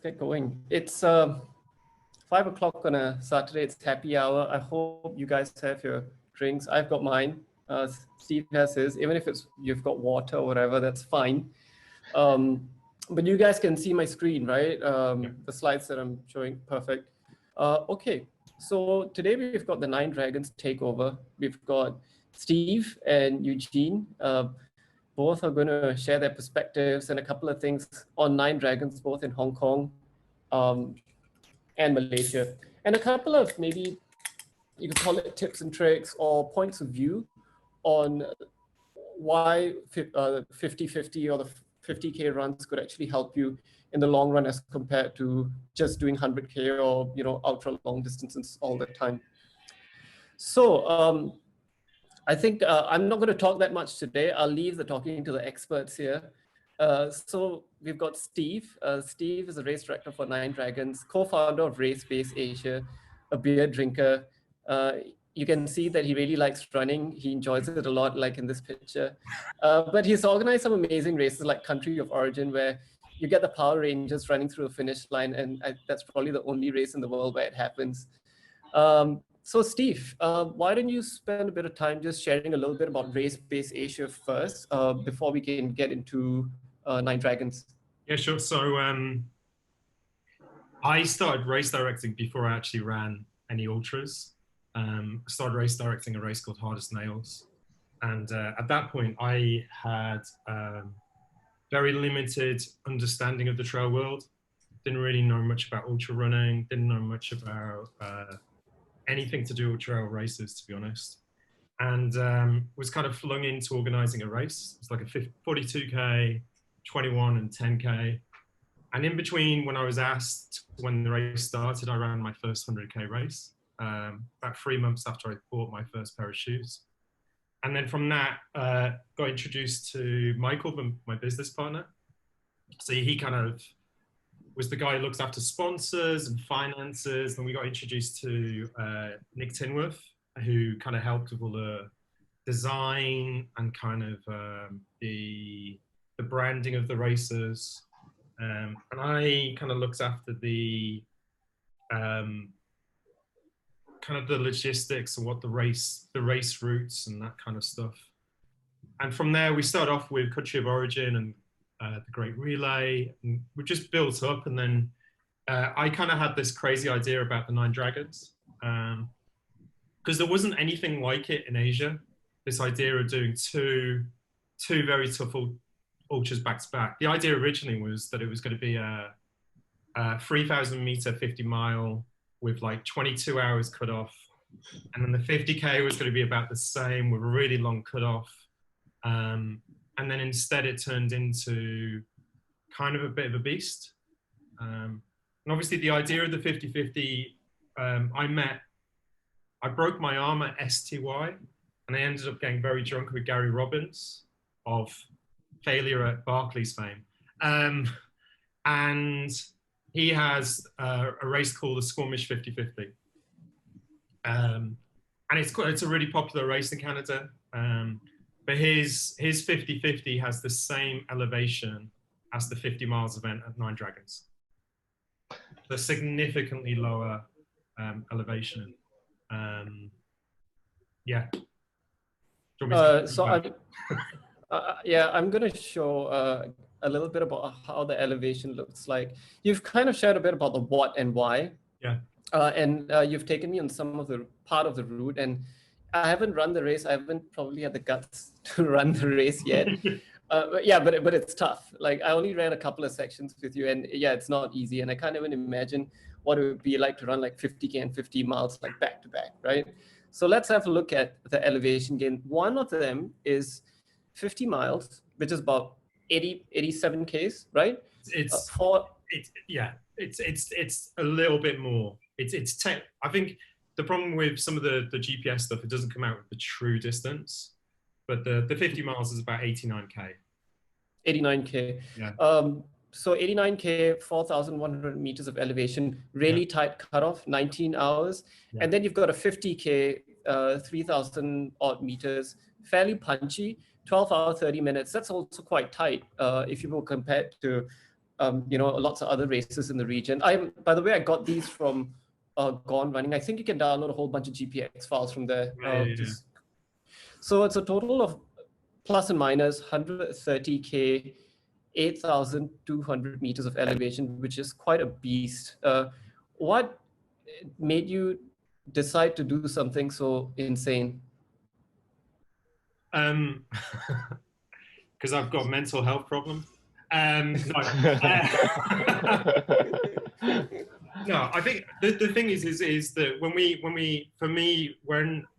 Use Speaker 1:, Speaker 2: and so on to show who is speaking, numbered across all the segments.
Speaker 1: let's get going. It's 5 o'clock on a Saturday. It's happy hour. I hope you guys have your drinks. I've got mine. Steve has his. Even if you've got water or whatever, that's fine. But you guys can see my screen, right? The slides that I'm showing, perfect. Okay, so today we've got the Nine Dragons Takeover. We've got Steve and Eugene. Both are going to share their perspectives and a couple of things on Nine Dragons, both in Hong Kong and Malaysia. And a couple of maybe, you could call it tips and tricks or points of view on why 50-50 or the 50K runs could actually help you in the long run as compared to just doing 100K or ultra long distances all the time. So I think I'm not going to talk that much today. I'll leave the talking to the experts here. So we've got Steve. Steve is a race director for Nine Dragons, co-founder of Race Base Asia, a beer drinker. You can see that he really likes running. He enjoys it a lot, like in this picture. But he's organized some amazing races like Country of Origin, where you get the Power Rangers running through a finish line. And that's probably the only race in the world where it happens. So Steve, why don't you spend a bit of time just sharing a little bit about Race Base Asia first, before we can get into Nine Dragons?
Speaker 2: Yeah, sure. So I started race directing before I actually ran any ultras. I started race directing a race called Hardest Nails. And at that point, I had very limited understanding of the trail world. Didn't really know much about ultra running, didn't know much about anything to do with trail races, to be honest. And was kind of flung into organizing a race. It's like a 42K, 21 and 10K. And in between, when I was asked when the race started, I ran my first 100K race, about 3 months after I bought my first pair of shoes. And then from that, got introduced to Michael, my business partner. So he kind of was the guy who looks after sponsors and finances. And we got introduced to Nick Tinworth, who kind of helped with all the design and kind of the branding of the races. And I kind of looked after the kind of the logistics and what the race routes and that kind of stuff. And from there, we started off with Country of Origin and the Great Relay, and we just built up. And then I kind of had this crazy idea about the Nine Dragons, because there wasn't anything like it in Asia. This idea of doing two very tough ultras back to back. The idea originally was that it was going to be a 3,000 meter 50 mile with like 22 hours cut off, and then the 50K was going to be about the same with a really long cutoff. And then instead it turned into kind of a bit of a beast. And obviously the idea of the 50-50, I broke my arm at STY, and I ended up getting very drunk with Gary Robbins of Failure at Barclays fame. And he has a race called the Squamish 50-50. And it's a really popular race in Canada. But his 50-50 has the same elevation as the 50 miles event at Nine Dragons. The significantly lower elevation. Yeah.
Speaker 1: I'm going to show a little bit about how the elevation looks like. You've kind of shared a bit about the what and why.
Speaker 2: Yeah.
Speaker 1: And you've taken me on some of the part of the route, and I haven't run the race. I haven't probably had the guts to run the race yet. But it's tough. Like, I only ran a couple of sections with you, and yeah, it's not easy. And I can't even imagine what it would be like to run like 50K and 50 miles like back to back, right? So let's have a look at the elevation gain. One of them is 50 miles, which is about 87 Ks, right?
Speaker 2: It's a little bit more. I think the problem with some of the GPS stuff, it doesn't come out with the true distance, but the 50 miles is about 89K.
Speaker 1: 89K. Yeah. So 89K, 4,100 meters of elevation, really tight cutoff, 19 hours. Yeah. And then you've got a 50K, 3,000 odd meters, fairly punchy, 12 hours, 30 minutes. That's also quite tight if you will compare it to lots of other races in the region. By the way, I got these from Gone Running. I think you can download a whole bunch of GPX files from there. So it's a total of plus and minus 130K, 8,200 meters of elevation, which is quite a beast. What made you decide to do something so insane?
Speaker 2: Because I've got mental health problems. No, I think the thing is that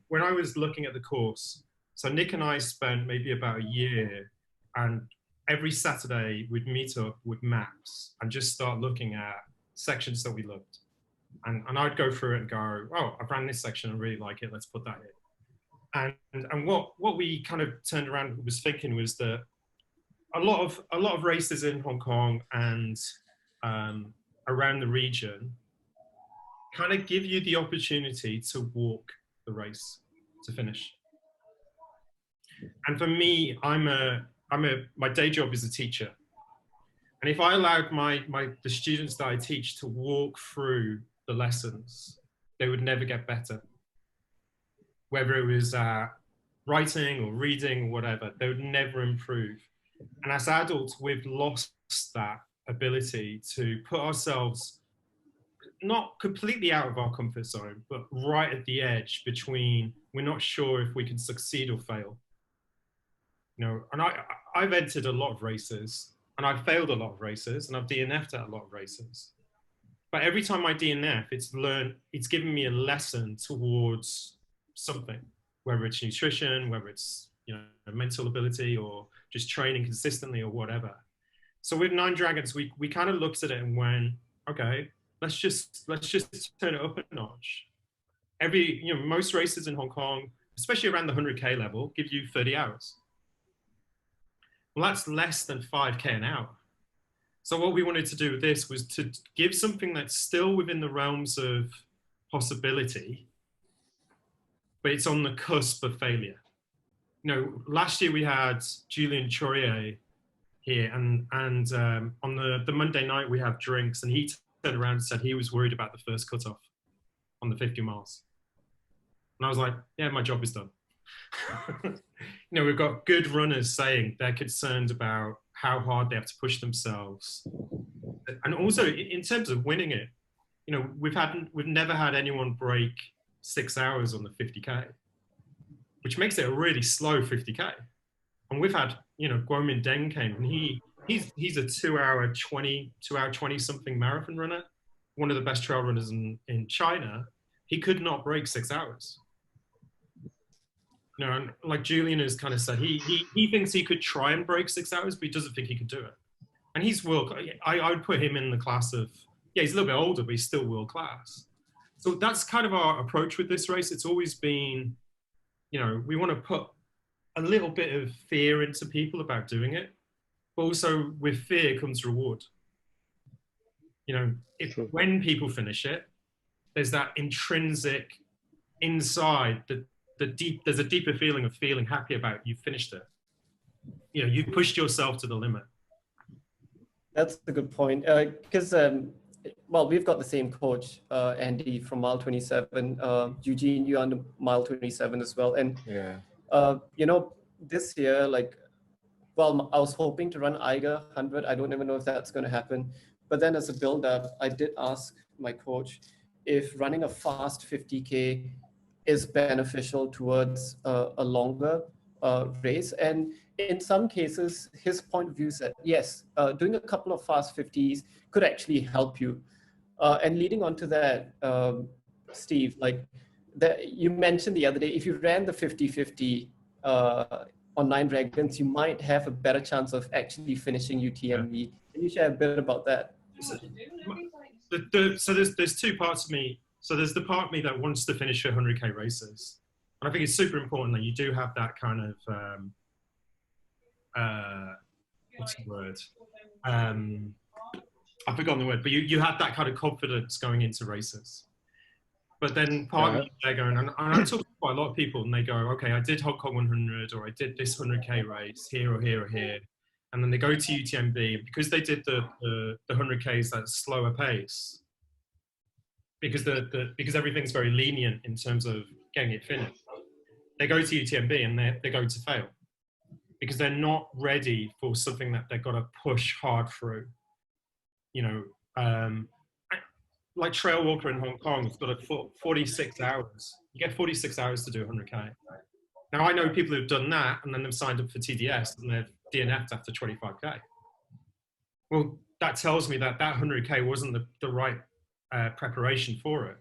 Speaker 2: when I was looking at the course, so Nick and I spent maybe about a year, and every Saturday we'd meet up with maps and just start looking at sections that we loved. And I'd go through it and go, oh, I've ran this section, I really like it, let's put that in. And what we kind of turned around and was thinking was that a lot of races in Hong Kong and around the region kind of give you the opportunity to walk the race to finish. And for me, my day job is a teacher. And if I allowed the students that I teach to walk through the lessons, they would never get better. Whether it was writing or reading or whatever, they would never improve. And as adults, we've lost that ability to put ourselves not completely out of our comfort zone, but right at the edge between we're not sure if we can succeed or fail. And I've entered a lot of races, and I've failed a lot of races, and I've DNF'd at a lot of races. But every time I DNF, it's given me a lesson towards something, whether it's nutrition, whether it's mental ability, or just training consistently, or whatever. So with Nine Dragons, we kind of looked at it and went, okay, let's just turn it up a notch. Most races in Hong Kong, especially around the 100K level, give you 30 hours. Well, that's less than 5K an hour. So what we wanted to do with this was to give something that's still within the realms of possibility, but it's on the cusp of failure. Last year we had Julian Chaurier here, and on the Monday night we have drinks, and he turned around and said he was worried about the first cutoff on the 50 miles. And I was like, yeah, my job is done. We've got good runners saying they're concerned about how hard they have to push themselves. And also in terms of winning it, we've never had anyone break 6 hours on the 50K, which makes it a really slow 50K. And we've had, Guomin Deng came, and he's a 2 hour 20 something marathon runner, one of the best trail runners in China. He could not break 6 hours. And like Julian has kind of said, he thinks he could try and break 6 hours, but he doesn't think he could do it. And he's I would put him in the class of, he's a little bit older, but he's still world class. So that's kind of our approach with this race. It's always been, we want to put a little bit of fear into people about doing it, but also with fear comes reward. When people finish it, there's that intrinsic inside there's a deeper feeling of feeling happy about you finished it. You pushed yourself to the limit.
Speaker 1: That's a good point. Because, we've got the same coach, Andy from mile 27. Eugene, you're on mile 27 as well. And, this year, I was hoping to run Eiger 100. I don't even know if that's going to happen. But then as a build-up, I did ask my coach if running a fast 50K is beneficial towards a longer race. And in some cases, his point of view said, yes, doing a couple of fast 50s could actually help you. And leading on to that, Steve, you mentioned the other day, if you ran the 50-50 on Nine Dragons, you might have a better chance of actually finishing UTMB. Yeah. Can you share a bit about that?
Speaker 2: So there's two parts of me. So there's the part of me that wants to finish 100K races. And I think it's super important that you do have that kind of, what's the word? I've forgotten the word, but you have that kind of confidence going into races. But then part of me, they're going, and I talk to quite a lot of people, and they go, okay, I did Hong Kong 100, or I did this 100K race here or here or here. and then they go to UTMB, because they did the 100Ks at a slower pace, because because everything's very lenient in terms of getting it finished. They go to UTMB and they're going to fail because they're not ready for something that they've got to push hard through. You know, like Trail Walker in Hong Kong, it's got 46 hours. You get 46 hours to do 100K. Now, I know people who've done that and then they've signed up for TDS and they've DNF'd after 25K. Well, that tells me that 100K wasn't the right preparation for it.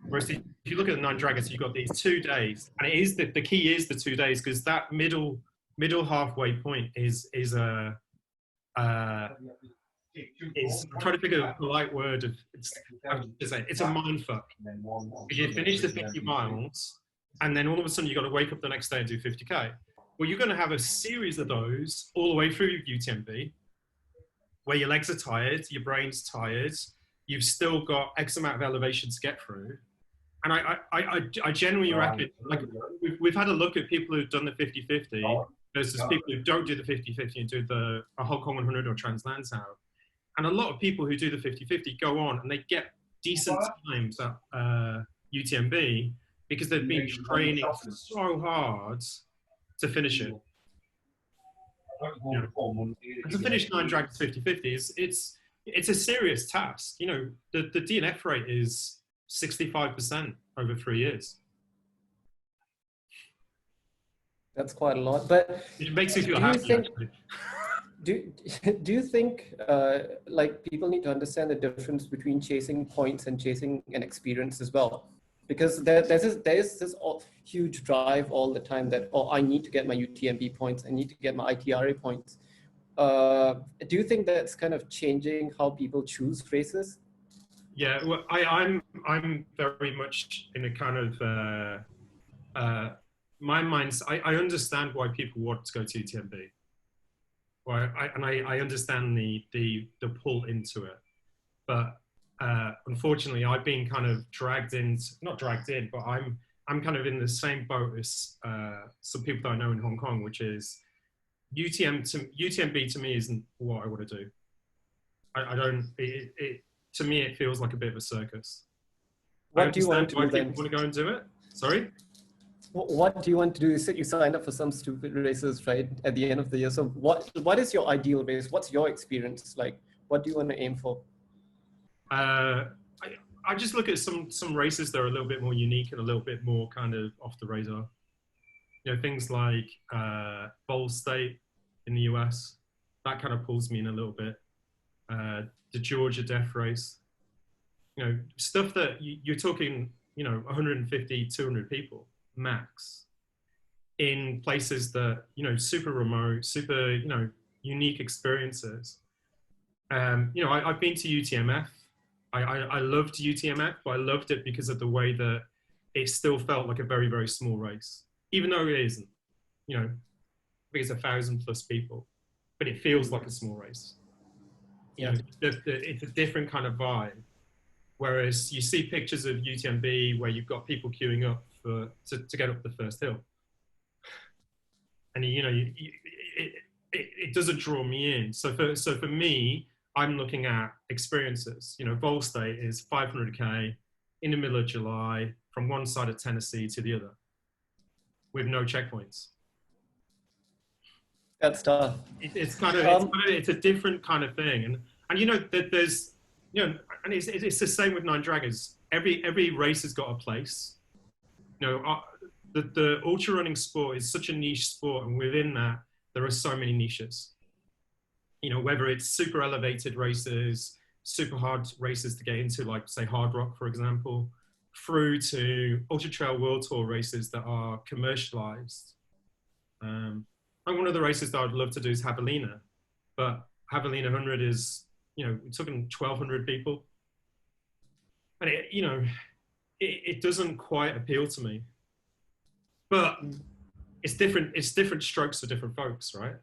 Speaker 2: Whereas if you look at the Nine Dragons, you've got these 2 days, and it is the key is the 2 days, because that middle halfway point is I'm trying to figure a polite word of it's a mind fuck. You finish the 50 miles, and then all of a sudden you've got to wake up the next day and do 50K. Well, you're going to have a series of those all the way through UTMB, where your legs are tired, your brain's tired, you've still got X amount of elevation to get through. And I genuinely reckon, like, we've had a look at people who've done the 50-50 versus people who don't do the 50-50 and do a Hong Kong 100 or Trans Lantau. And a lot of people who do the 50-50 go on and they get decent times at UTMB because they've been training so hard to finish it. You know, and to finish Nine Dragons 50-50 it's a serious task. You know, the DNF rate is 65% over 3 years.
Speaker 1: That's quite a lot, but
Speaker 2: it makes you feel happy.
Speaker 1: Do you think like people need to understand the difference between chasing points and chasing an experience as well? Because there is this huge drive all the time that, oh, I need to get my UTMB points, I need to get my ITRA points. Do you think that's kind of changing how people choose races?
Speaker 2: Yeah, well, I'm very much in a kind of my mind's. I understand why people want to go to UTMB. Well, I understand the pull into it, but unfortunately, I've been kind of not dragged in, but I'm kind of in the same boat as some people that I know in Hong Kong, which is UTMB to me isn't what I want to do. I don't. To me, it feels like a bit of a circus.
Speaker 1: What do you want to do then?
Speaker 2: Want to go and do it? Sorry?
Speaker 1: What do you want to do? You said you signed up for some stupid races, right, at the end of the year. So what is your ideal race? What's your experience like? What do you want to aim for? I
Speaker 2: just look at some races that are a little bit more unique and a little bit more kind of off the radar. You know, things like Ball State in the US. That kind of pulls me in a little bit. The Georgia Death Race, you know, stuff that you're talking, you know, 150, 200 people max in places that, you know, super remote, super, you know, unique experiences. You know, I've been to UTMF. I loved UTMF, but I loved it because of the way that it still felt like a very, very small race, even though it isn't, you know, I think it's 1,000+ people, but it feels like a small race. You know, it's a different kind of vibe. Whereas you see pictures of UTMB where you've got people queuing up to get up the first hill, and you know, it doesn't draw me in. So for me, I'm looking at experiences. You know, Vol State is 500K in the middle of July from one side of Tennessee to the other, with no checkpoints.
Speaker 1: That's tough.
Speaker 2: It's kind of it's a different kind of thing, and you know that there's, you know, and it's the same with Nine Dragons. Every race has got a place. You know, the ultra running sport is such a niche sport, and within that there are so many niches. You know, whether it's super elevated races, super hard races to get into, like say Hard Rock, for example, through to Ultra Trail World Tour races that are commercialized. And one of the races that I'd love to do is Javelina, but Javelina 100 is, you know, we're talking 1,200 people. And it, you know, it doesn't quite appeal to me, but it's different strokes for different folks, right?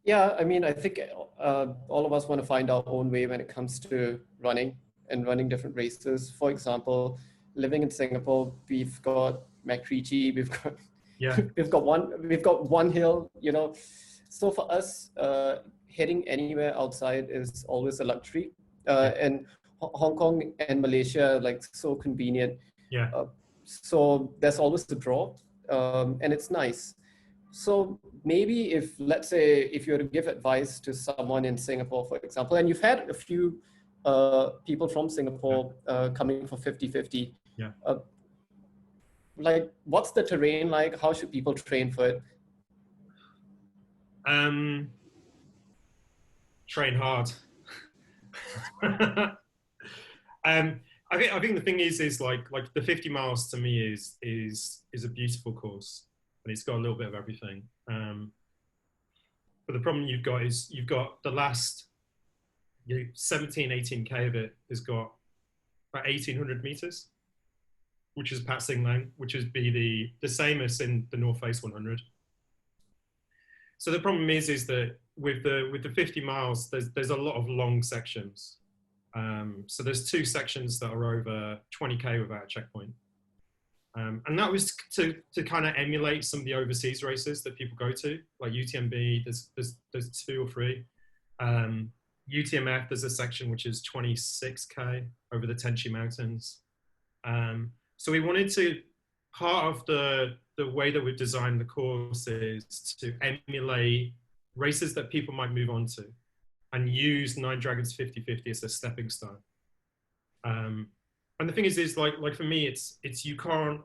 Speaker 1: Yeah, I mean, I think all of us want to find our own way when it comes to running and running different races. For example, living in Singapore, we've got MacRitchie, we've got one hill, you know. So for us, heading anywhere outside is always a luxury. And Hong Kong and Malaysia are like so convenient.
Speaker 2: Yeah.
Speaker 1: So there's always a draw, and it's nice. So maybe if, let's say, if you were to give advice to someone in Singapore, for example, and you've had a few people from Singapore coming for 50-50,
Speaker 2: Yeah.
Speaker 1: like what's the terrain like? How should people train for it?
Speaker 2: Train hard. I think the thing is like the 50 miles to me is a beautiful course, and it's got a little bit of everything. But the problem you've got is you've got the last 17-18K of it has got about 1,800 meters, which is passing length, which would be the same as in the North Face 100. So the problem is that with the 50 miles, there's a lot of long sections. So there's 2 sections that are over 20K without a checkpoint. And that was to kind of emulate some of the overseas races that people go to, like UTMB. There's 2 or 3. UTMF, there's a section which is 26K over the Tenchi Mountains. So we wanted to, part of the way that we've designed the course is to emulate races that people might move on to, and use Nine Dragons 50-50 as a stepping stone. And the thing is like for me, it's you can't,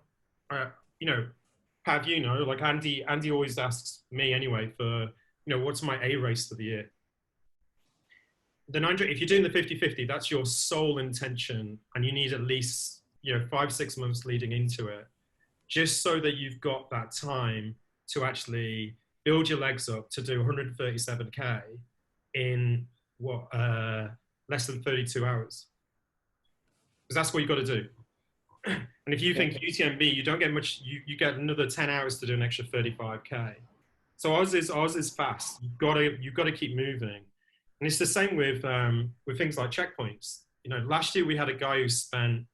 Speaker 2: Pav, like Andy always asks me anyway for, what's my A race for the year? If you're doing the 50-50, that's your sole intention, and you need at least 5-6 months leading into it, just so that you've got that time to actually build your legs up to do 137K in less than 32 hours, because that's what you've got to do. And if you think UTMB, you don't get much, you get another 10 hours to do an extra 35K. So ours is fast. You've got to keep moving. And it's the same with things like checkpoints. Last year we had a guy who spent,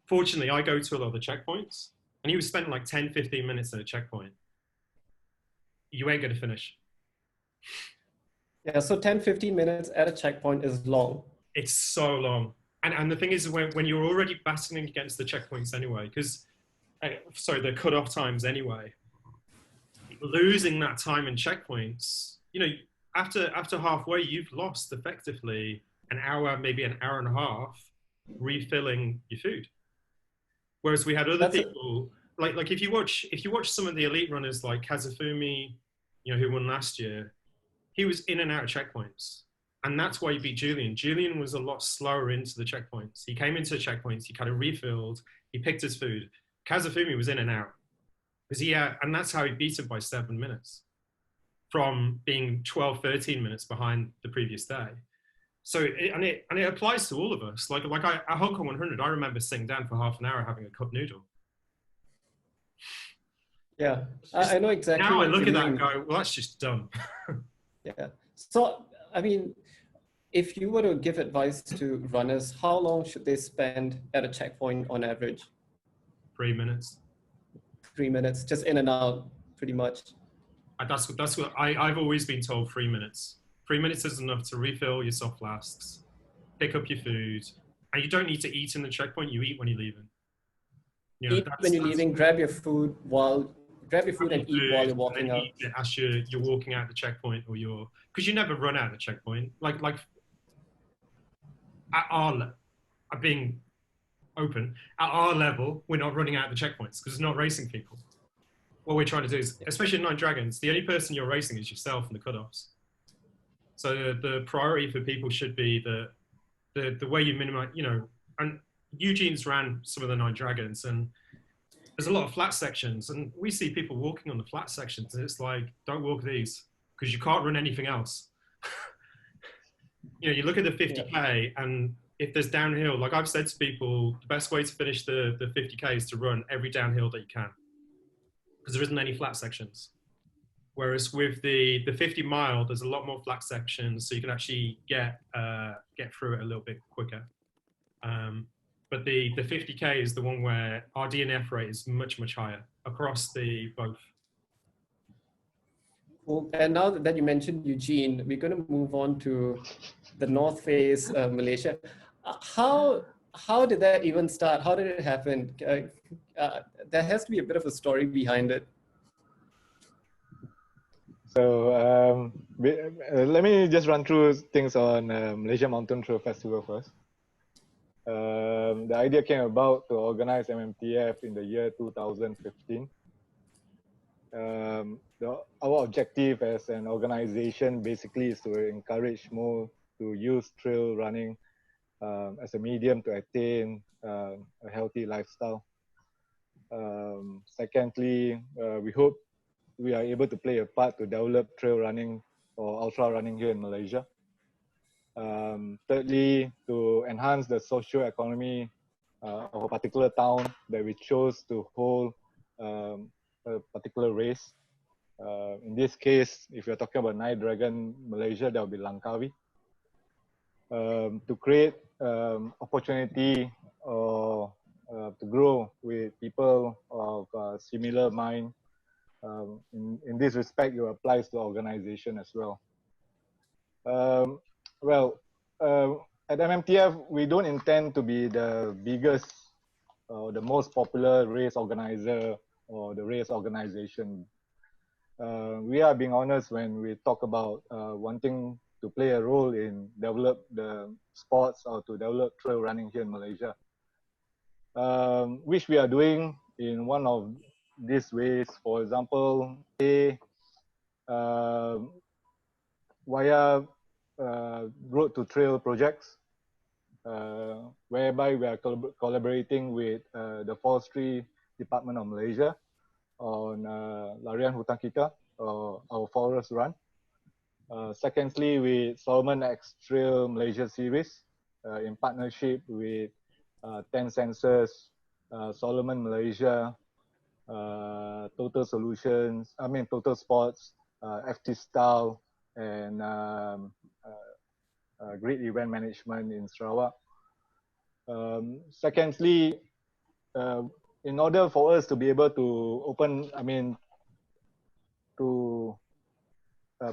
Speaker 2: fortunately I go to a lot of the checkpoints, and he was spending like 10-15 minutes at a checkpoint. You ain't going to finish.
Speaker 1: Yeah, so 10-15 minutes at a checkpoint is long.
Speaker 2: It's so long. And the thing is, when you're already battling against the checkpoints anyway, the cut-off times anyway, losing that time in checkpoints, after halfway, you've lost effectively an hour, maybe an hour and a half, refilling your food. Whereas we had other people, like if you watch some of the elite runners like Kazafumi, who won last year, he was in and out of checkpoints. And that's why he beat Julian. Julian was a lot slower into the checkpoints. He came into the checkpoints, he kind of refilled, he picked his food. Kazafumi was in and out. And that's how he beat him by 7 minutes, from being 12-13 minutes behind the previous day. So it applies to all of us. Like at Hong Kong 100, I remember sitting down for half an hour having a cup noodle.
Speaker 1: Yeah, I know exactly.
Speaker 2: Now I look at that and go, well, that's just dumb.
Speaker 1: Yeah. So, I mean, if you were to give advice to runners, how long should they spend at a checkpoint on average?
Speaker 2: 3 minutes.
Speaker 1: 3 minutes, just in and out, pretty much.
Speaker 2: That's what I've always been told. 3 minutes. 3 minutes is enough to refill your soft flasks, pick up your food, and you don't need to eat in the checkpoint. You eat when you're leaving.
Speaker 1: Eat when you're leaving. Grab your food and eat while you're walking out.
Speaker 2: Eat it as you're walking out the checkpoint, because you never run out of the checkpoint. Like at our being open at our level, we're not running out of the checkpoints because it's not racing people. What we're trying to do is, especially in Nine Dragons, the only person you're racing is yourself and the cutoffs. So the priority for people should be the way you minimize, and Eugene's ran some of the Nine Dragons, and there's a lot of flat sections, and we see people walking on the flat sections, and it's like, don't walk these because you can't run anything else. You look at the 50K, and if there's downhill, like I've said to people, the best way to finish the 50K is to run every downhill that you can, because there isn't any flat sections. Whereas with the 50 mile, there's a lot more flat sections, so you can actually get through it a little bit quicker. But the 50K is the one where our DNF rate is much, much higher across both.
Speaker 1: Cool. And now that you mentioned Eugene, we're going to move on to the North Face, Malaysia. How did that even start? How did it happen? There has to be a bit of a story behind it.
Speaker 3: So let me just run through things on Malaysia Mountain Trail Festival first. The idea came about to organize MMTF in the year 2015. Our objective as an organization basically is to encourage more to use trail running as a medium to attain a healthy lifestyle. Secondly, we hope we are able to play a part to develop trail running or ultra running here in Malaysia. Thirdly, to enhance the social economy of a particular town that we chose to hold a particular race. In this case, if you're talking about Night Dragon Malaysia, that will be Langkawi. To create opportunity or to grow with people of similar mind. In this respect, it applies to organization as well. At MMTF, we don't intend to be the biggest or the most popular race organizer or the race organization. We are being honest when we talk about wanting to play a role in develop the sports or to develop trail running here in Malaysia, which we are doing in one of these ways. For example, via road to trail projects, whereby we are collaborating with the Forestry Department of Malaysia on Larian Hutan Kita, our forest run. Secondly, with Solomon X Trail Malaysia series in partnership with 10 Sensors, Solomon Malaysia, Total Solutions, Total Sports, FT Style, and Great Event Management in Sarawak. Secondly, in order for us to be able to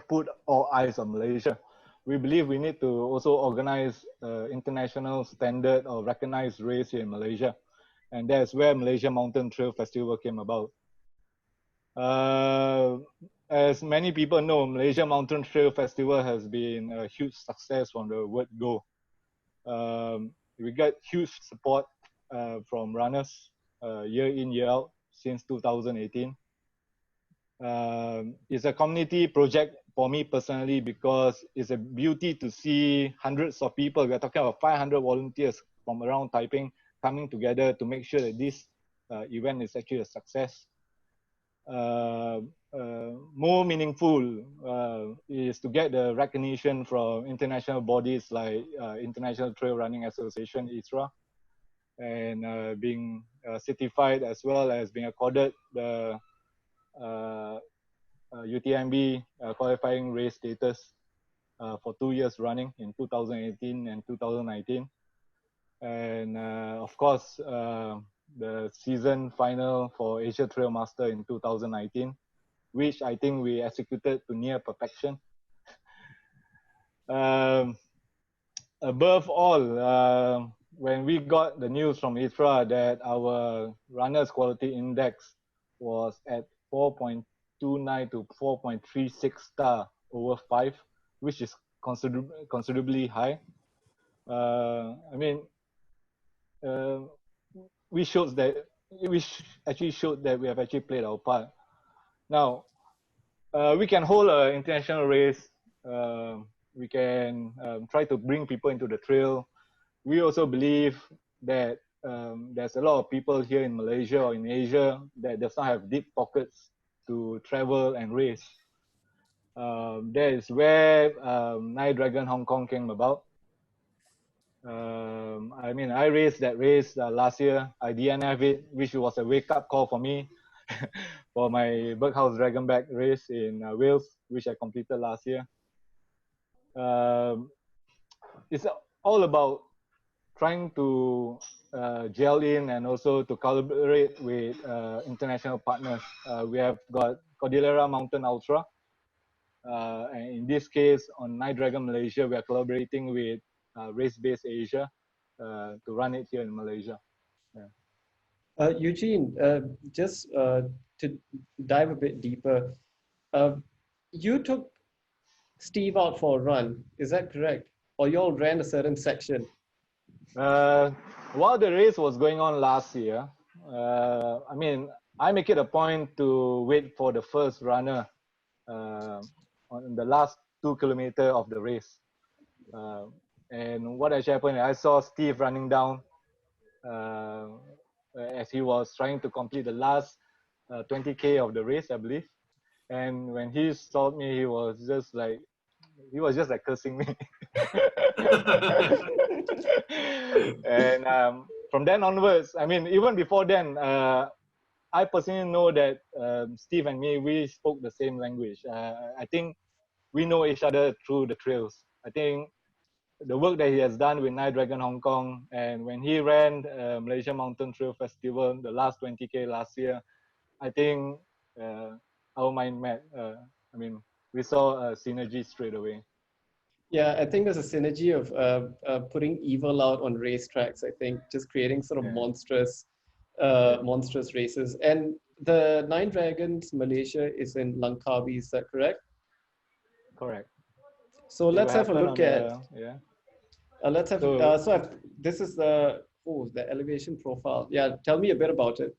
Speaker 3: put all eyes on Malaysia, we believe we need to also organize international standard or recognized race here in Malaysia. And that's where Malaysia Mountain Trail Festival came about. As many people know, Malaysia Mountain Trail Festival has been a huge success from the word go. We got huge support from runners year in, year out since 2018. It's a community project for me personally because it's a beauty to see hundreds of people. We're talking about 500 volunteers from around Taiping coming together to make sure that this event is actually a success. More meaningful is to get the recognition from international bodies like International Trail Running Association, ITRA, and being certified as well as being accorded the UTMB qualifying race status for 2 years running in 2018 and 2019. And of course, the season final for Asia Trail Master in 2019, which I think we executed to near perfection. Above all, when we got the news from ITRA that our runners quality index was at 4.29 to 4.36 star over 5, which is considerably high. We actually showed that we have actually played our part. Now, we can hold an international race. We can try to bring people into the trail. We also believe that there's a lot of people here in Malaysia or in Asia that does not have deep pockets to travel and race. That is where Night Dragon Hong Kong came about. I raced that race last year. I DNF it, which was a wake-up call for me for my Berghaus Dragonback race in Wales, which I completed last year. It's all about trying to gel in and also to collaborate with international partners. We have got Cordillera Mountain Ultra, And in this case, on Night Dragon Malaysia, we are collaborating with Race Base Asia to run it here in Malaysia. Yeah.
Speaker 1: Eugene, just to dive a bit deeper, you took Steve out for a run, is that correct? Or you all ran a certain section?
Speaker 3: While the race was going on last year, I mean, I make it a point to wait for the first runner on the last 2 kilometers of the race. And what actually happened, I saw Steve running down as he was trying to complete the last 20K of the race, I believe. And when he saw me, he was just like cursing me. And from then onwards, I mean, even before then, I personally know that Steve and me, we spoke the same language. I think we know each other through the trails. I think the work that he has done with Night Dragon Hong Kong, and when he ran Malaysia Mountain Trail Festival, the last 20K last year, I think our mind met. I mean, we saw a synergy straight away.
Speaker 1: Yeah, I think there's a synergy of putting evil out on racetracks. I think just creating sort of monstrous races. And the Nine Dragons Malaysia is in Langkawi, is that correct?
Speaker 3: Correct.
Speaker 1: So let's have a look at. Let's have.
Speaker 3: So,
Speaker 1: this is the elevation profile. Yeah, tell me a bit about it.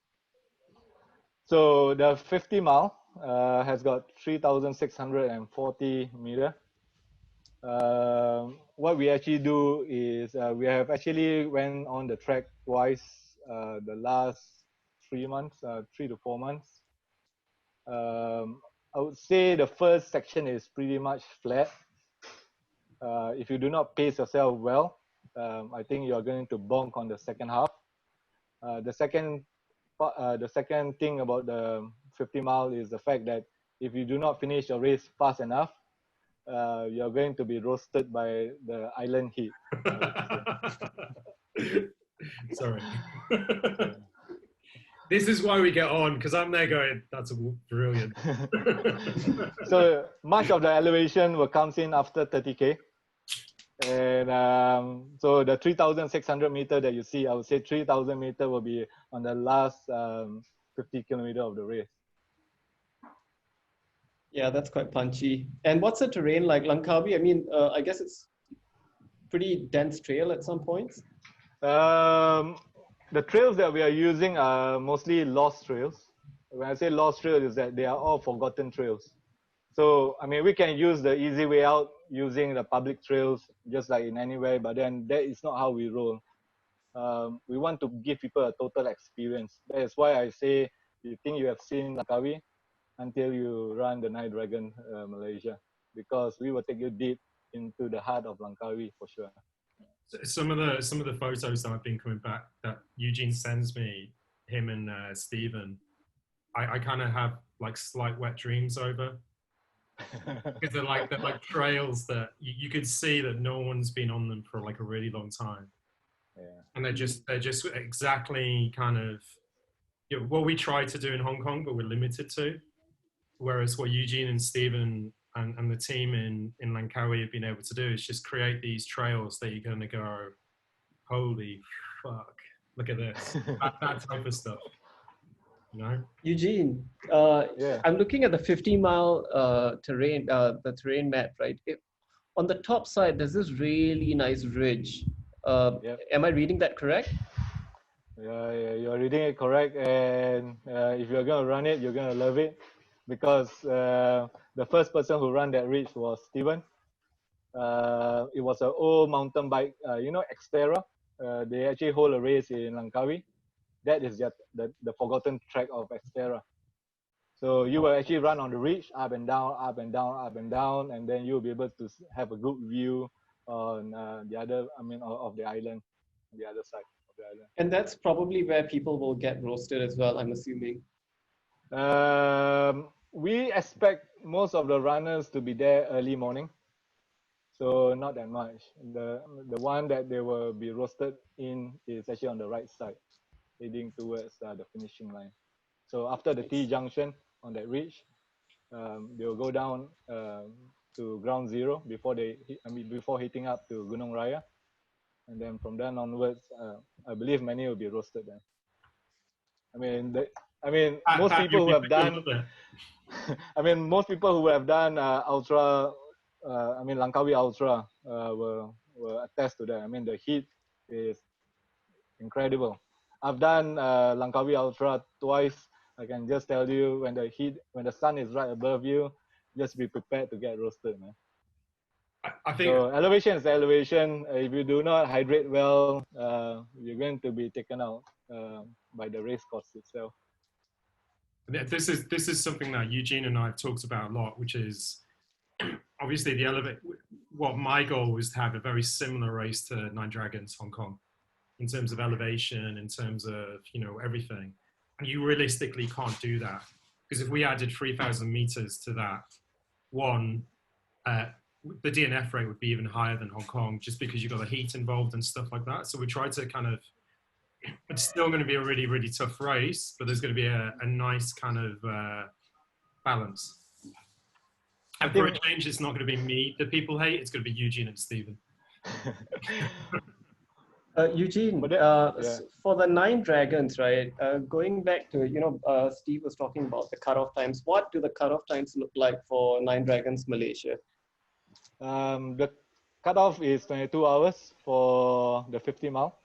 Speaker 3: So the 50 mile has got 3,640 meter. What we actually do is we have actually went on the track twice the last 3 months, 3 to 4 months. I would say the first section is pretty much flat. If you do not pace yourself well, I think you're going to bonk on the second half. The second thing about the 50 mile is the fact that if you do not finish your race fast enough, you're going to be roasted by the island heat.
Speaker 2: Sorry. This is why we get on, because I'm there going, that's brilliant.
Speaker 3: So much of the elevation will comes in after 30K. And so the 3,600 meter that you see, I would say 3,000 meter will be on the last 50 kilometer of the race.
Speaker 1: Yeah, that's quite punchy. And what's the terrain like? Langkawi, I mean, I guess it's pretty dense trail at some points.
Speaker 3: The trails that we are using are mostly lost trails. When I say lost trails, is that they are all forgotten trails. So, I mean, we can use the easy way out using the public trails, just like in anywhere, but then that is not how we roll. We want to give people a total experience. That is why I say you think you have seen Langkawi until you run the Night Dragon Malaysia, because we will take you deep into the heart of Langkawi for sure.
Speaker 2: Some of the photos that I've been coming back that Eugene sends me, him and Stephen, I kind of have like slight wet dreams over, because they're like trails that you could see that no one's been on them for like a really long time.
Speaker 3: Yeah.
Speaker 2: And they're just exactly kind of what we tried to do in Hong Kong, but we're limited to. Whereas what Eugene and Stephen and the team in Langkawi have been able to do is just create these trails that you're going to go, holy fuck, look at this, that type of stuff. You know?
Speaker 1: Eugene, I'm looking at the 50-mile terrain, the terrain map, right? On the top side, there's this really nice ridge. Am I reading that correct?
Speaker 3: Yeah, you're reading it correct. And if you're going to run it, you're going to love it, because the first person who ran that ridge was Steven. It was an old mountain bike, Xterra. They actually hold a race in Langkawi. That is just the forgotten track of Xterra. So you will actually run on the ridge, up and down, up and down, up and down, and then you'll be able to have a good view on the other, of the island, the other side of the island.
Speaker 1: And that's probably where people will get roasted as well, I'm assuming.
Speaker 3: We expect most of the runners to be there early morning, so not that much. The one that they will be roasted in is actually on the right side, heading towards the finishing line. So after the T junction on that ridge, they will go down to ground zero before before hitting up to Gunung Raya, and then from then onwards, I believe many will be roasted then. Most people who have done, most people who have done ultra, Langkawi Ultra will attest to that. I mean, the heat is incredible. I've done Langkawi Ultra twice. I can just tell you, when the sun is right above you, just be prepared to get roasted, man.
Speaker 2: I think
Speaker 3: so. Elevation is elevation. If you do not hydrate well, you're going to be taken out by the race course itself.
Speaker 2: This is something that Eugene and I have talked about a lot, which is obviously what my goal was to have a very similar race to Nine Dragons Hong Kong, in terms of elevation, in terms of, everything. And you realistically can't do that, because if we added 3,000 meters to that, the DNF rate would be even higher than Hong Kong, just because you've got the heat involved and stuff like that. So we tried to it's still going to be a really, really tough race, but there's going to be a nice kind of balance. And for a change, it's not going to be me that people hate, it's going to be Eugene and Stephen.
Speaker 1: Eugene, for the Nine Dragons, right? Going back to, Steve was talking about the cutoff times. What do the cutoff times look like for Nine Dragons Malaysia?
Speaker 3: The cutoff is 22 hours for the 50 mile.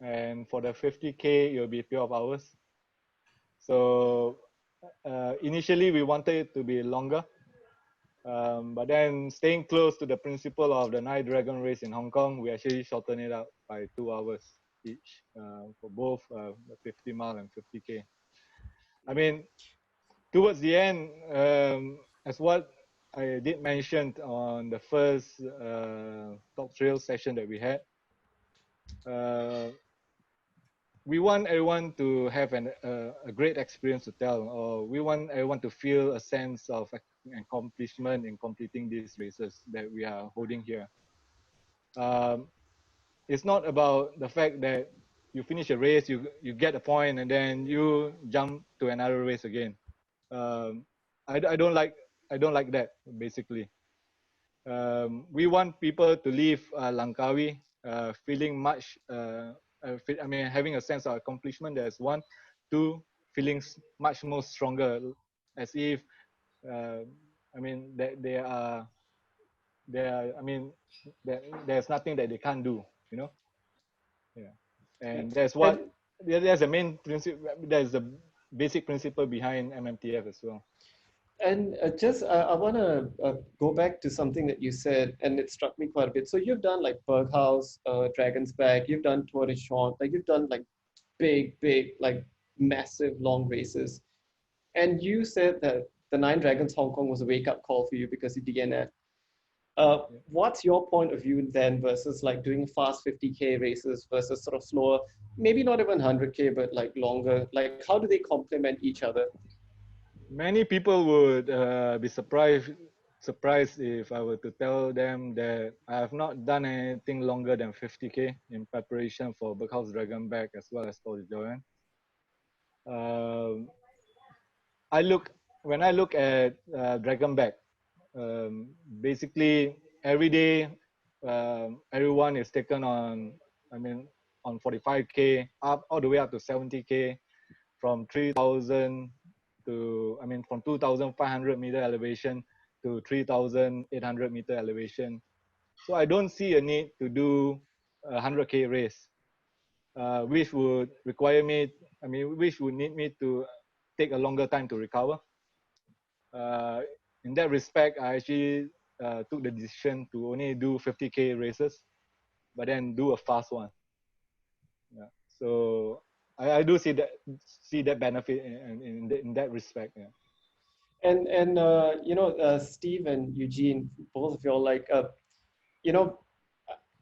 Speaker 3: And for the 50K, it will be 12 hours. So initially, we wanted it to be longer. But then staying close to the principle of the Nine Dragon race in Hong Kong, we actually shortened it out by 2 hours each for both the 50 mile and 50K. I mean, towards the end, as what I did mention on the first talk trail session that we had, we want everyone to have a great experience to tell, or we want everyone to feel a sense of accomplishment in completing these races that we are holding here. It's not about the fact that you finish a race, you get a point, and then you jump to another race again. I don't like that, basically. We want people to leave Langkawi feeling much. Having a sense of accomplishment. That's one. Two, feeling much more stronger, as if that there's nothing that they can't do, Yeah, and that's the main principle. There's the basic principle behind MMTF as well.
Speaker 1: And I want to go back to something that you said, and it struck me quite a bit. So you've done like Berghaus, Dragon's Back, you've done Tour de Champs, like you've done like big, like massive long races. And you said that the Nine Dragons Hong Kong was a wake-up call for you because you DNF. What's your point of view then versus like doing fast 50K races versus sort of slower, maybe not even 100K, but like longer? Like how do they complement each other?
Speaker 3: Many people would be surprised if I were to tell them that I have not done anything longer than 50K in preparation for Berghaus Dragon Back as well as Tour de Joanne. When I look at Dragon Back, basically every day everyone is taken on 45K up all the way up to 70K, from 3,000 from 2,500 meter elevation to 3,800 meter elevation. So I don't see a need to do a 100K race, which would require me, which would need me to take a longer time to recover. In that respect, I actually took the decision to only do 50K races, but then do a fast one. Yeah. So I do see that benefit in that respect. Yeah.
Speaker 1: And Steve and Eugene, both of y'all, like,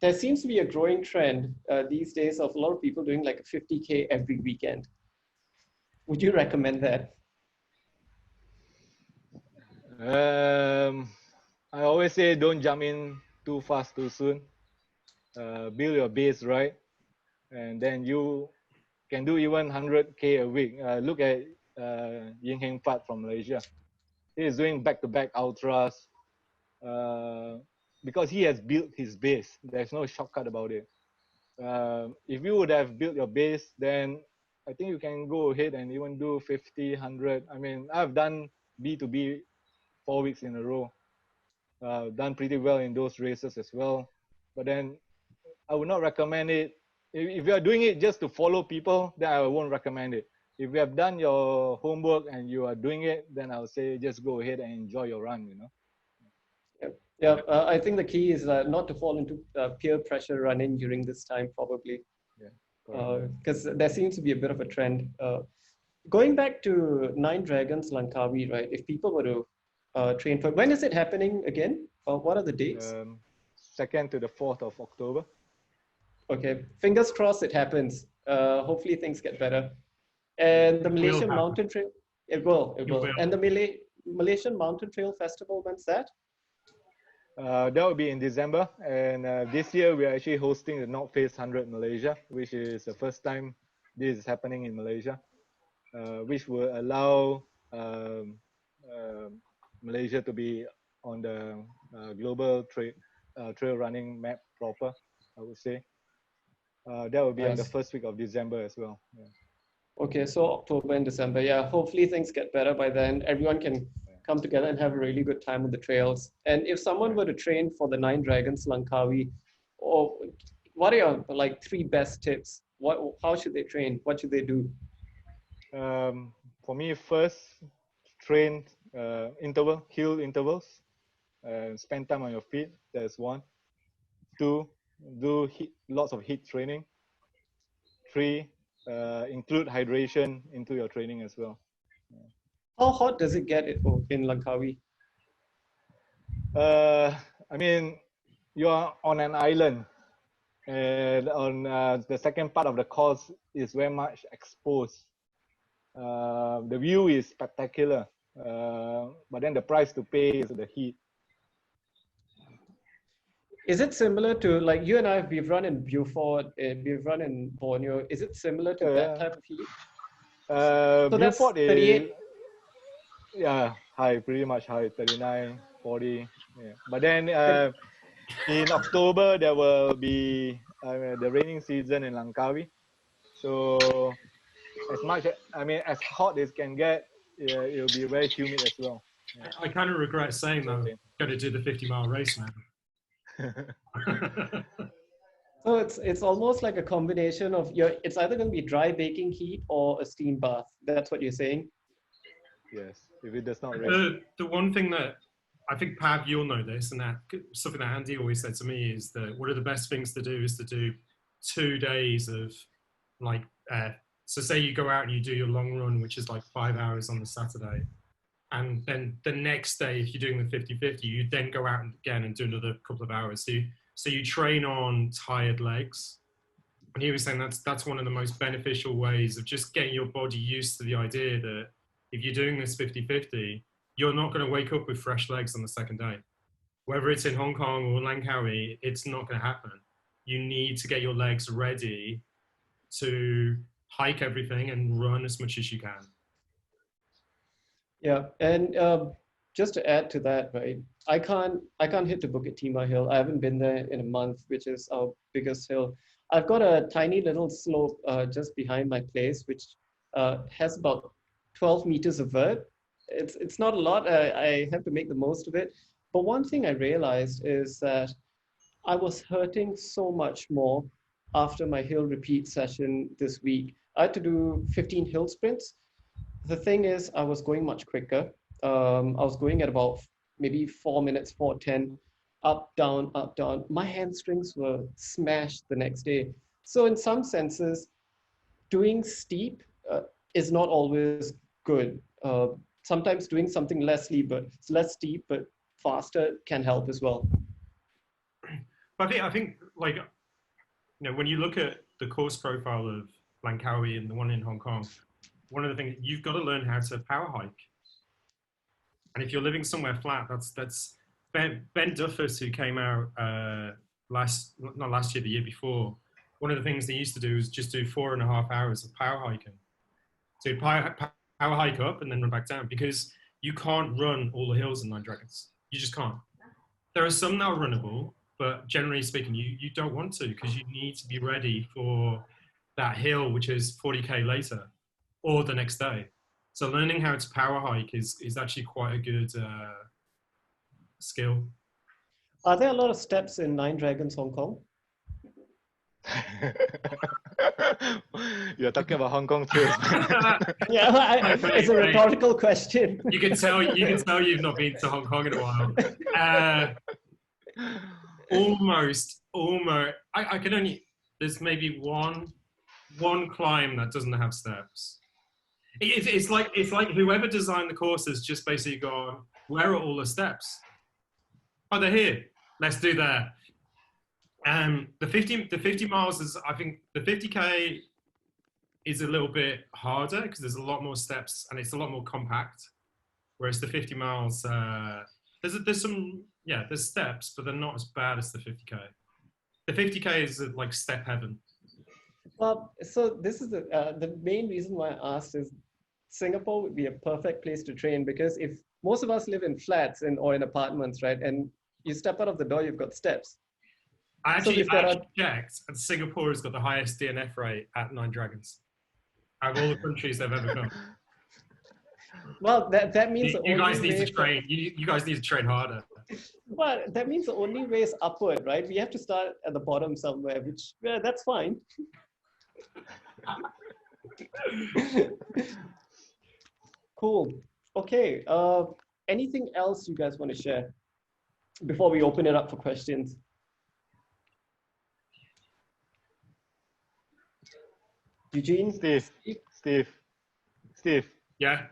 Speaker 1: there seems to be a growing trend these days of a lot of people doing like 50K every weekend. Would you recommend that?
Speaker 3: I always say don't jump in too fast too soon. Build your base right, and then you can do even 100K a week. Look at Ying Heng Fat from Malaysia. he is doing back-to-back ultras because he has built his base. There's no shortcut about it. If you would have built your base, then I think you can go ahead and even do 50, 100. I mean, I've done B2B 4 weeks in a row. Done pretty well in those races as well. But then I would not recommend it. If you are doing it just to follow people, then I won't recommend it. If you have done your homework and you are doing it, then I'll say just go ahead and enjoy your run, you know.
Speaker 1: Yeah, I think the key is not to fall into peer pressure running during this time, probably.
Speaker 3: Yeah,
Speaker 1: because there seems to be a bit of a trend. Going back to Nine Dragons Langkawi, right? If people were to train for, when is it happening again? What are the dates?
Speaker 3: 2nd to the 4th of October.
Speaker 1: Okay, fingers crossed it happens. Hopefully things get better. And the Malaysian Mountain Trail, it will. And the Malaysian Mountain Trail Festival, when's that?
Speaker 3: That will be in December, and this year we are actually hosting the North Face 100 Malaysia, which is the first time this is happening in Malaysia, which will allow Malaysia to be on the global trail running map proper, I would say. That will be on the first week of December as well. Yeah.
Speaker 1: Okay, so October and December. Yeah, hopefully things get better by then. Everyone can come together and have a really good time on the trails. And if someone were to train for the Nine Dragons Langkawi, or what are your like 3 best tips? How should they train? What should they do?
Speaker 3: For me, first, train hill intervals, spend time on your feet. That's 1. 2, do lots of HIIT training. 3, include hydration into your training as well.
Speaker 1: How hot does it get in Langkawi?
Speaker 3: I mean, you are on an island, and on the second part of the course is very much exposed. The view is spectacular, but then the price to pay is the heat.
Speaker 1: Is it similar to, like, you and I, we've run in Beaufort, we've run in Borneo. Is it similar to that type of heat?
Speaker 3: So Beaufort
Speaker 1: that's 38.
Speaker 3: Yeah, high, pretty much high, 39, 40. Yeah. But then in October, there will be the raining season in Langkawi. So as hot as can get, it'll be very humid as well.
Speaker 2: Yeah. I kind of regret saying that I'm going to do the 50-mile race now.
Speaker 1: So it's almost like a combination of it's either going to be dry baking heat or a steam bath. That's what you're saying?
Speaker 3: Yes, if it does not rain.
Speaker 2: The one thing that I think, Pav, you'll know this, and that something that Andy always said to me is that one of the best things to do is to do 2 days of like, so say you go out and you do your long run, which is like 5 hours on the Saturday. And then the next day, if you're doing the 50-50, you then go out again and do another couple of hours. So you train on tired legs. And he was saying that's one of the most beneficial ways of just getting your body used to the idea that if you're doing this 50-50, you're not going to wake up with fresh legs on the second day. Whether it's in Hong Kong or Langkawi, it's not going to happen. You need to get your legs ready to hike everything and run as much as you can.
Speaker 1: Yeah, and just to add to that, right? I can't hit the Bukit Timah hill. I haven't been there in a month, which is our biggest hill. I've got a tiny little slope just behind my place, which has about 12 meters of vert. It's not a lot. I have to make the most of it. But one thing I realized is that I was hurting so much more after my hill repeat session this week. I had to do 15 hill sprints. The thing is, I was going much quicker. I was going at about maybe 4 minutes, 4:10, up, down, up, down. My hamstrings were smashed the next day. So in some senses, doing steep is not always good. Sometimes doing something less steep but faster can help as well.
Speaker 2: But I think like, when you look at the course profile of Langkawi and the one in Hong Kong, one of the things, you've got to learn how to power hike. And if you're living somewhere flat, that's Ben Duffus, who came out not last year, the year before. One of the things they used to do is just do 4.5 hours of power hiking. So power hike up and then run back down, because you can't run all the hills in Nine Dragons. You just can't. There are some that are runnable, but generally speaking, you don't want to, because you need to be ready for that hill, which is 40K later or the next day. So learning how to power hike is actually quite a good skill.
Speaker 1: Are there a lot of steps in Nine Dragons Hong Kong?
Speaker 3: You're talking about Hong Kong too.
Speaker 1: Yeah, it's a rhetorical question.
Speaker 2: You can tell you've not been to Hong Kong in a while. Almost. I can only. There's maybe one climb that doesn't have steps. It's like whoever designed the courses just basically gone, where are all the steps? Oh, they're here. Let's do that. The 50 miles is, I think the 50K is a little bit harder because there's a lot more steps and it's a lot more compact. Whereas the 50 miles, there's steps, but they're not as bad as the 50K. The 50K is like step heaven.
Speaker 1: Well, so this is the main reason why I asked is Singapore would be a perfect place to train, because if most of us live in flats or in apartments, right? And you step out of the door, you've got steps.
Speaker 2: I actually checked, and Singapore has got the highest DNF rate at Nine Dragons out of all the countries they've ever come.
Speaker 1: Well, that means
Speaker 2: you guys need to train. You guys need to train harder.
Speaker 1: Well, that means the only way is upward, right? We have to start at the bottom somewhere, which that's fine. Cool. Okay. Anything else you guys want to share before we open it up for questions? Eugene?
Speaker 3: Steve.
Speaker 2: Yeah.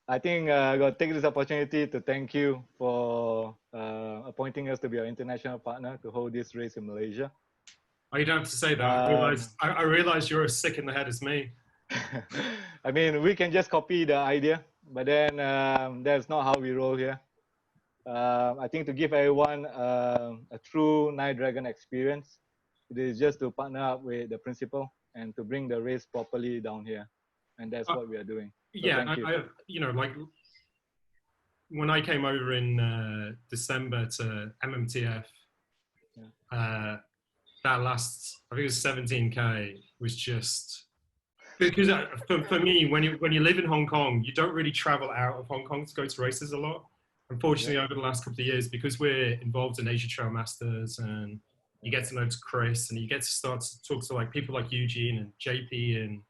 Speaker 3: I think I got to take this opportunity to thank you for appointing us to be our international partner to hold this race in Malaysia.
Speaker 2: Oh, you don't have to say that. I realized you're as sick in the head as me.
Speaker 3: I mean, we can just copy the idea, but then that's not how we roll here. I think to give everyone a true Nine Dragon experience, it is just to partner up with the principal and to bring the race properly down here. And that's what we are doing. So
Speaker 2: yeah, like when I came over in December to MMTF, that last, I think it was 17K, was just, because for me, when you live in Hong Kong, you don't really travel out of Hong Kong to go to races a lot. Unfortunately, over the last couple of years, because we're involved in Asia Trail Masters, and you get to know Chris, and you get to start to talk to like people like Eugene and JP and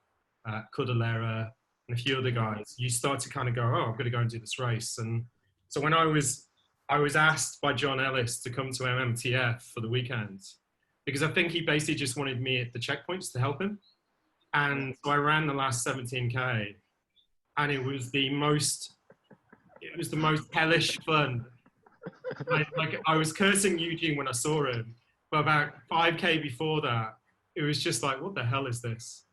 Speaker 2: Kudalera and a few other guys, you start to kind of go, oh, I'm going to go and do this race. And so when I was asked by John Ellis to come to MMTF for the weekend, because I think he basically just wanted me at the checkpoints to help him. And so I ran the last 17K, and it was the most hellish fun. I was cursing Eugene when I saw him, but about 5K before that, it was just like, what the hell is this?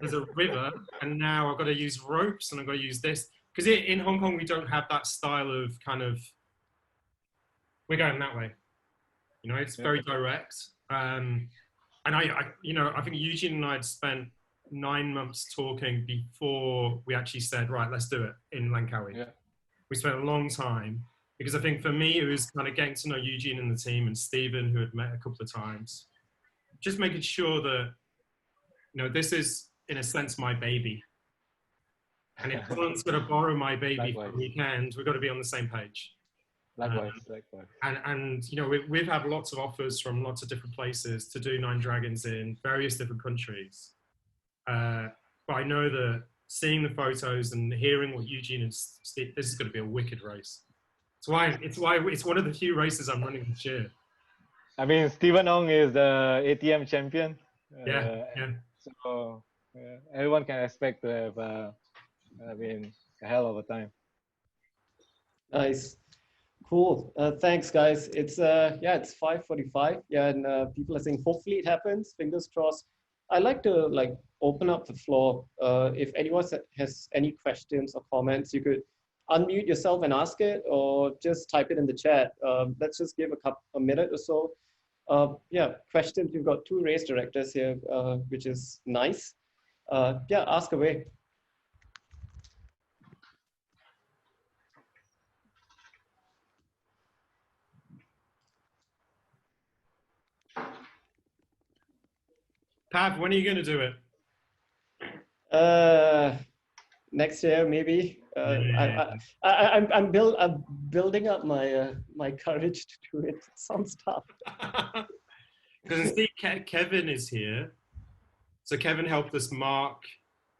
Speaker 2: There's a river, and now I've got to use ropes, and I've got to use this. Because in Hong Kong, we don't have that style of kind of, we're going that way. You know, it's very direct. And I think Eugene and I had spent 9 months talking before we actually said, right, let's do it in Langkawi. Yeah. We spent a long time, because I think for me, it was kind of getting to know Eugene and the team, and Stephen, who had met a couple of times, just making sure that, you know, this is, in a sense, my baby. And if someone's going to borrow my baby for the weekend, we've got to be on the same page.
Speaker 3: Likewise.
Speaker 2: And you know, we've had lots of offers from lots of different places to do Nine Dragons in various different countries. But I know that seeing the photos and hearing what Eugene and Steve, this is going to be a wicked race. It's one of the few races I'm running this year.
Speaker 3: I mean, Stephen Ong is the ATM champion.
Speaker 2: Yeah.
Speaker 3: So everyone can expect to have, a hell of a time.
Speaker 1: Nice, cool. Thanks, guys. It's 5:45. Yeah, and people are saying hopefully it happens. Fingers crossed. I like to open up the floor. If anyone has any questions or comments, you could unmute yourself and ask it, or just type it in the chat. Let's just give a minute or so. Questions. We've got 2 race directors here, which is nice. Ask away.
Speaker 2: Pav, when are you going to do it?
Speaker 1: Next year maybe. I'm building up my courage to do it. It sounds tough.
Speaker 2: Because see, Kevin is here. So Kevin helped us mark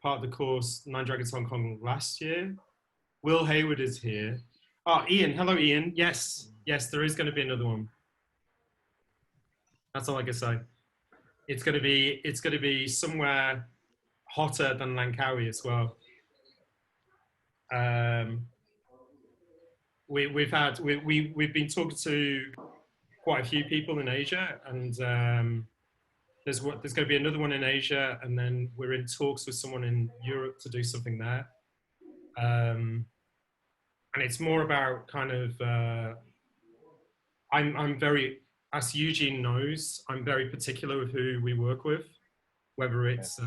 Speaker 2: part of the course, Nine Dragons Hong Kong last year. Will Hayward is here. Oh, Ian. Hello, Ian. Yes, there is going to be another one. That's all I can say. It's going to be somewhere hotter than Langkawi as well. We've been talking to quite a few people in Asia, and there's going to be another one in Asia, and then we're in talks with someone in Europe to do something there. And it's more about kind of I'm very, as Eugene knows, I'm very particular with who we work with, whether it's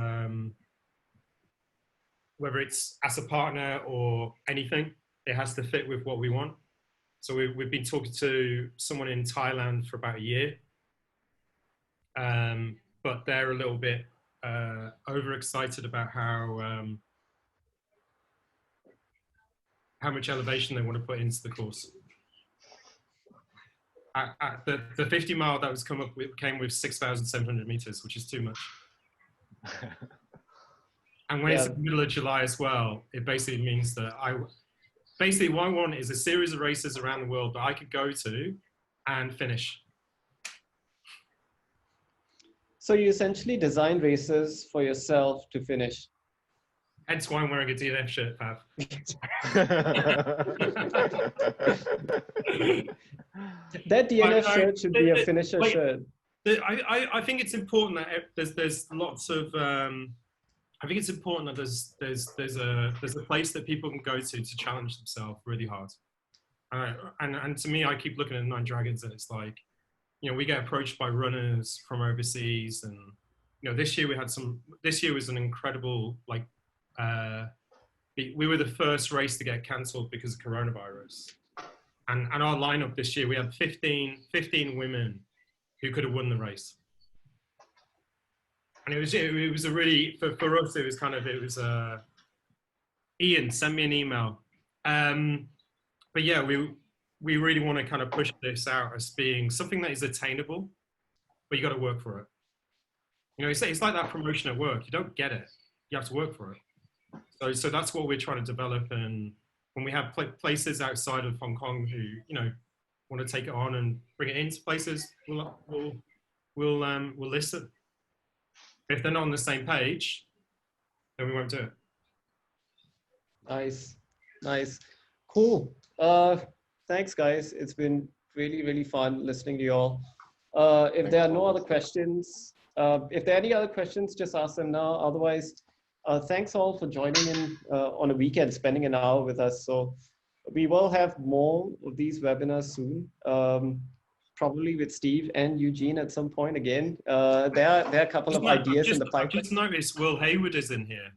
Speaker 2: as a partner or anything. It has to fit with what we want. So we've been talking to someone in Thailand for about a year, but they're a little bit overexcited about how much elevation they want to put into the course. The 50 mile that was came with 6,700 meters, which is too much. And when it's in the middle of July as well, it basically means that what I want is a series of races around the world that I could go to and finish.
Speaker 1: So you essentially design races for yourself to finish.
Speaker 2: Hence why I'm wearing a DNF shirt, Pav.
Speaker 1: That DNF shirt should be a finisher shirt.
Speaker 2: I think it's important that there's lots of. I think it's important that there's a place that people can go to challenge themselves really hard. And to me, I keep looking at Nine Dragons, and it's like, we get approached by runners from overseas, and this year was an incredible, like, we were the first race to get cancelled because of coronavirus, and our lineup this year, we had 15 women who could have won the race. And it was a really, for us, it was Ian, send me an email. But yeah, we really want to kind of push this out as being something that is attainable, but you got to work for it. It's like that promotion at work. You don't get it. You have to work for it. So that's what we're trying to develop. And when we have places outside of Hong Kong who, want to take it on and bring it into places, we'll listen. If they're not on the same page, then we won't do it.
Speaker 1: Nice. Cool. Thanks, guys. It's been really, really fun listening to you all. If there are no other questions, if there are any other questions, just ask them now. Otherwise, thanks all for joining in on a weekend, spending an hour with us. So we will have more of these webinars soon. Probably with Steve and Eugene at some point again. There are a couple of ideas in the pipeline.
Speaker 2: I've just noticed Will Hayward is in here.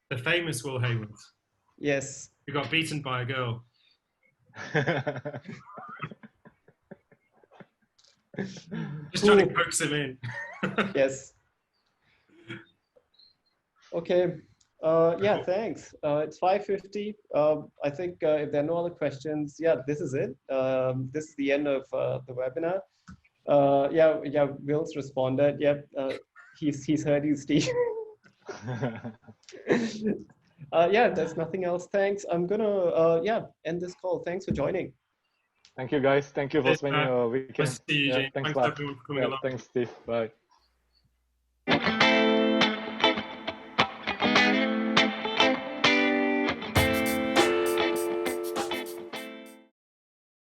Speaker 2: The famous Will Hayward.
Speaker 1: Yes.
Speaker 2: Who got beaten by a girl. Just trying to coax him in.
Speaker 1: Yes. Okay. Yeah, thanks. It's 5:50. I think if there are no other questions, yeah, this is it. This is the end of the webinar. Yeah, Will's responded. Yep, he's heard you, Steve. Yeah, there's nothing else. Thanks. I'm gonna end this call. Thanks for joining.
Speaker 3: Thank you, guys. Thank you for spending your weekend.
Speaker 2: Nice to see you, Eugene.
Speaker 3: Thanks,
Speaker 2: everyone for coming along.
Speaker 3: Thanks, Steve. Bye.